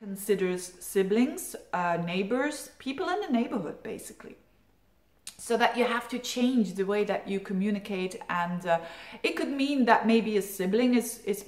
considers siblings, neighbors, people in the neighborhood, basically. So that you have to change the way that you communicate, and it could mean that maybe a sibling is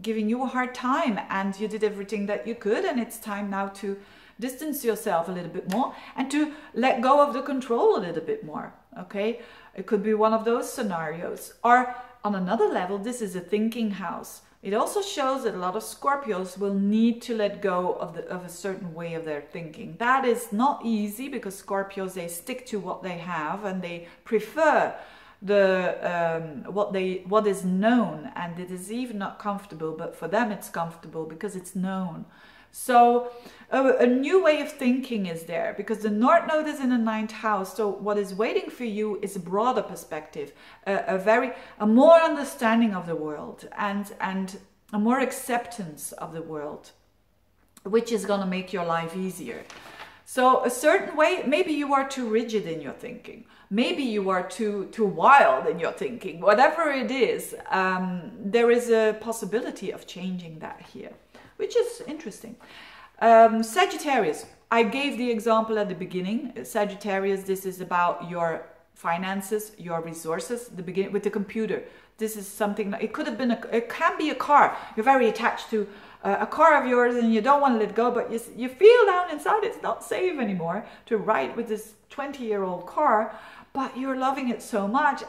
giving you a hard time and you did everything that you could, and it's time now to distance yourself a little bit more and to let go of the control a little bit more, okay? It could be one of those scenarios. Or on another level, this is a thinking house. It also shows that a lot of Scorpios will need to let go of a certain way of their thinking. That is not easy, because Scorpios, they stick to what they have and they prefer what is known, and it is even not comfortable, but for them it's comfortable because it's known. So a new way of thinking is there, because the North Node is in the 9th house. So what is waiting for you is a broader perspective, a more understanding of the world, and a more acceptance of the world, which is going to make your life easier. So a certain way, maybe you are too rigid in your thinking. Maybe you are too wild in your thinking. Whatever it is, there is a possibility of changing that here, which is interesting. Sagittarius, I gave the example at the beginning. Sagittarius, this is about your finances, your resources, the beginning with the computer. This is something that it could have been, it can be a car. You're very attached to a car of yours and you don't want to let go, but you feel down inside it's not safe anymore to ride with this 20-year-old car, but you're loving it so much,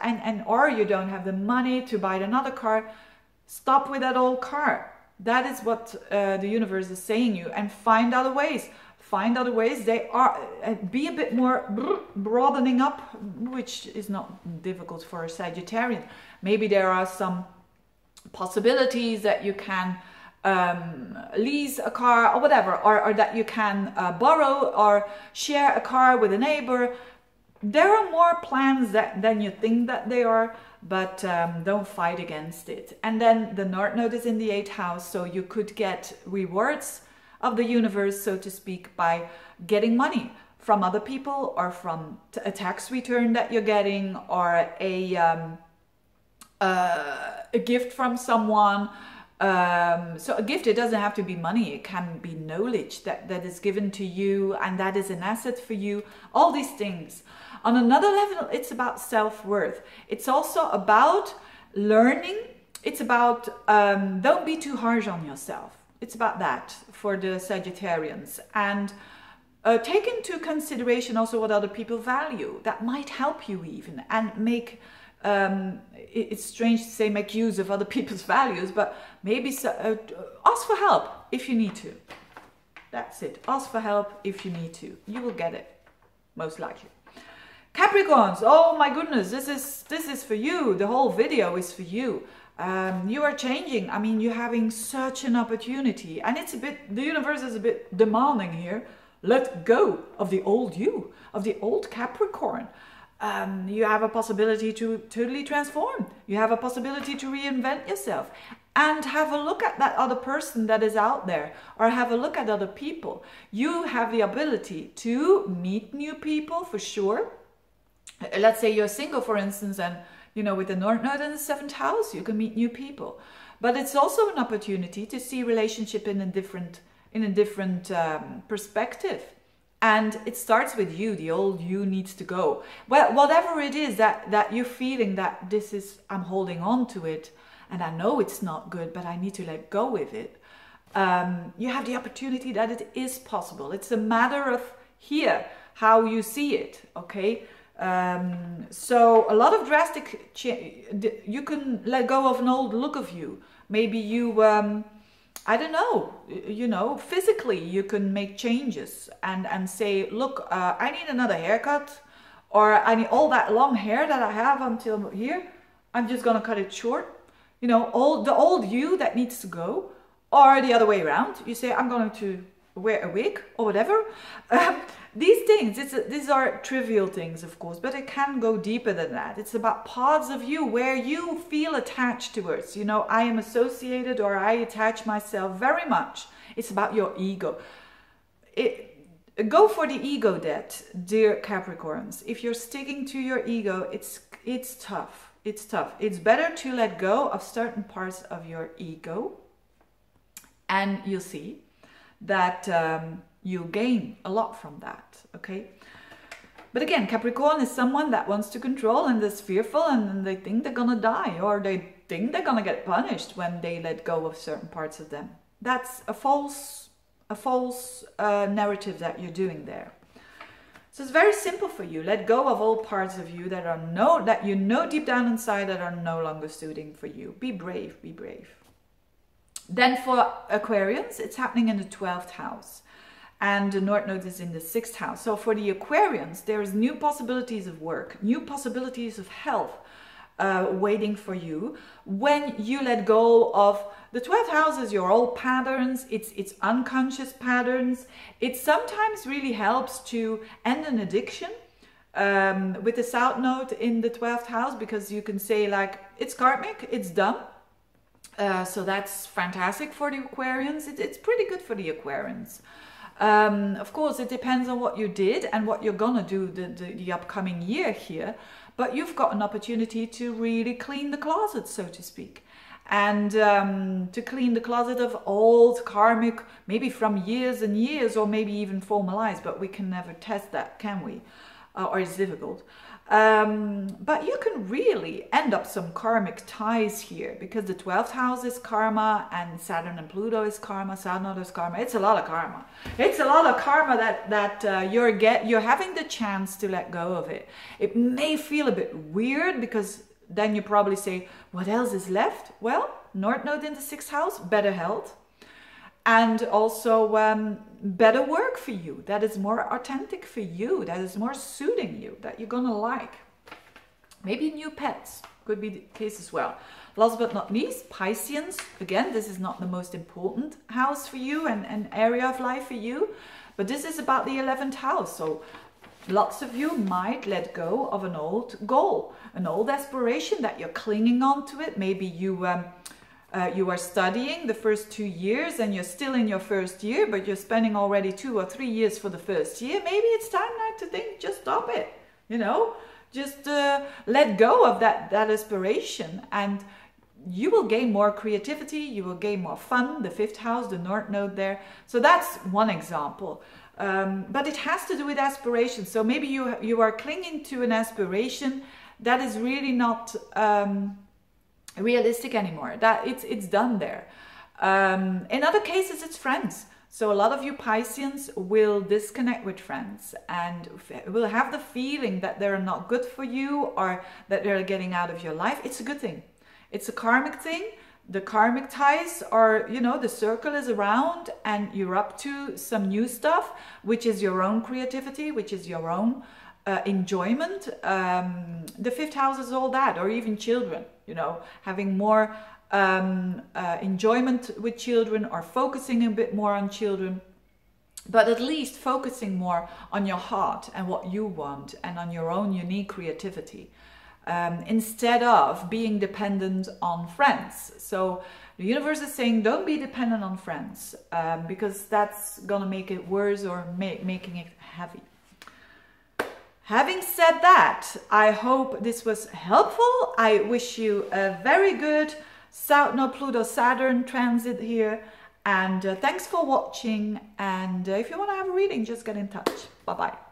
or you don't have the money to buy another car. Stop with that old car. That is what the universe is saying you, and find other ways. Find other ways. They are be a bit more broadening up, which is not difficult for a Sagittarian. Maybe there are some possibilities that you can lease a car or whatever, or that you can borrow or share a car with a neighbor. There are more plans than you think that they are, but don't fight against it. And then the North Node is in the 8th house, so you could get rewards of the universe, so to speak, by getting money from other people, or from a tax return that you're getting, or a gift from someone. So a gift, it doesn't have to be money, it can be knowledge that is given to you, and that is an asset for you. All these things. On another level, it's about self-worth. It's also about learning. It's about don't be too harsh on yourself. It's about that for the Sagittarians. And take into consideration also what other people value. That might help you even, and make, it's strange to say make use of other people's values, but maybe ask for help if you need to. That's it. Ask for help if you need to. You will get it, most likely. Capricorns, oh my goodness, this is for you. The whole video is for you. You are changing. I mean, you're having such an opportunity, and it's a bit, the universe is a bit demanding here. Let go of the old you, of the old Capricorn. You have a possibility to totally transform. You have a possibility to reinvent yourself, and have a look at that other person that is out there, or have a look at other people. You have the ability to meet new people, for sure. Let's say you're single, for instance, and you know, with the North Node in the 7th house, you can meet new people. But it's also an opportunity to see relationship in a different perspective. And it starts with you. The old you needs to go. Well, whatever it is that you're feeling that this is, I'm holding on to it, and I know it's not good, but I need to let go with it. You have the opportunity that it is possible. It's a matter of here, how you see it, okay? So a lot of drastic you can let go of an old look of you. Maybe you I don't know, you know, physically you can make changes and say, look, I need another haircut, or I need all that long hair that I have until here, I'm just gonna cut it short. You know, the old you that needs to go. Or the other way around, you say, I'm going to wear a wig or whatever. These things, these are trivial things, of course, but it can go deeper than that. It's about parts of you where you feel attached towards. You know, I am associated, or I attach myself very much. It's about your ego. Go for the ego debt, dear Capricorns. If you're sticking to your ego, it's tough. It's tough. It's better to let go of certain parts of your ego, and you'll see that you gain a lot from that, okay? But again, Capricorn is someone that wants to control and is fearful, and they think they're gonna die, or they think they're gonna get punished when they let go of certain parts of them. That's a false narrative that you're doing there. So it's very simple for you. Let go of all parts of you that are that you know deep down inside that are no longer suiting for you. Be brave, be brave. Then for Aquarians, it's happening in the 12th house. And the North Node is in the 6th house. So for the Aquarians, there's new possibilities of work, new possibilities of health waiting for you when you let go of the 12th house. Is your old patterns, it's unconscious patterns. It sometimes really helps to end an addiction with the South Node in the 12th house, because you can say like, it's karmic, it's done. So that's fantastic for the Aquarians. It's pretty good for the Aquarians. Of course, it depends on what you did and what you're gonna do the upcoming year here, but you've got an opportunity to really clean the closet, so to speak, and to clean the closet of old karmic, maybe from years and years, or maybe even formalized, but we can never test that, can we? Or it's difficult. But you can really end up some karmic ties here, because the 12th house is karma, and Saturn and Pluto is karma, South Node is karma. It's a lot of karma. It's a lot of karma that you're having the chance to let go of it. It may feel a bit weird, because then you probably say, what else is left? Well, North Node in the 6th house, better health. And also better work for you, that is more authentic for you, that is more suiting you, that you're gonna like. Maybe new pets could be the case as well. Last but not least, Pisceans. Again, this is not the most important house for you and an area of life for you, but this is about the 11th house. So lots of you might let go of an old goal, an old aspiration that you're clinging on to it. Maybe you are studying the first 2 years and you're still in your first year, but you're spending already 2 or 3 years for the first year. Maybe it's time now to think, just stop it, you know, just let go of that aspiration, and you will gain more creativity, you will gain more fun. The 5th house, the North Node there. So that's one example. But it has to do with aspiration. So maybe you are clinging to an aspiration that is really not realistic anymore, that it's done there. In other cases, it's friends. So a lot of you Pisceans will disconnect with friends and will have the feeling that they're not good for you, or that they're getting out of your life. It's a good thing. It's a karmic thing. The karmic ties are, you know, the circle is around and you're up to some new stuff, which is your own creativity, which is your own enjoyment. The 5th house is all that, or even children, you know, having more enjoyment with children, or focusing a bit more on children, but at least focusing more on your heart and what you want, and on your own unique creativity, instead of being dependent on friends. So the universe is saying, don't be dependent on friends, because that's gonna make it worse, or making it heavy. Having said that, I hope this was helpful. I wish you a very good South Node Pluto Saturn transit here, and thanks for watching. And if you want to have a reading, just get in touch. Bye bye.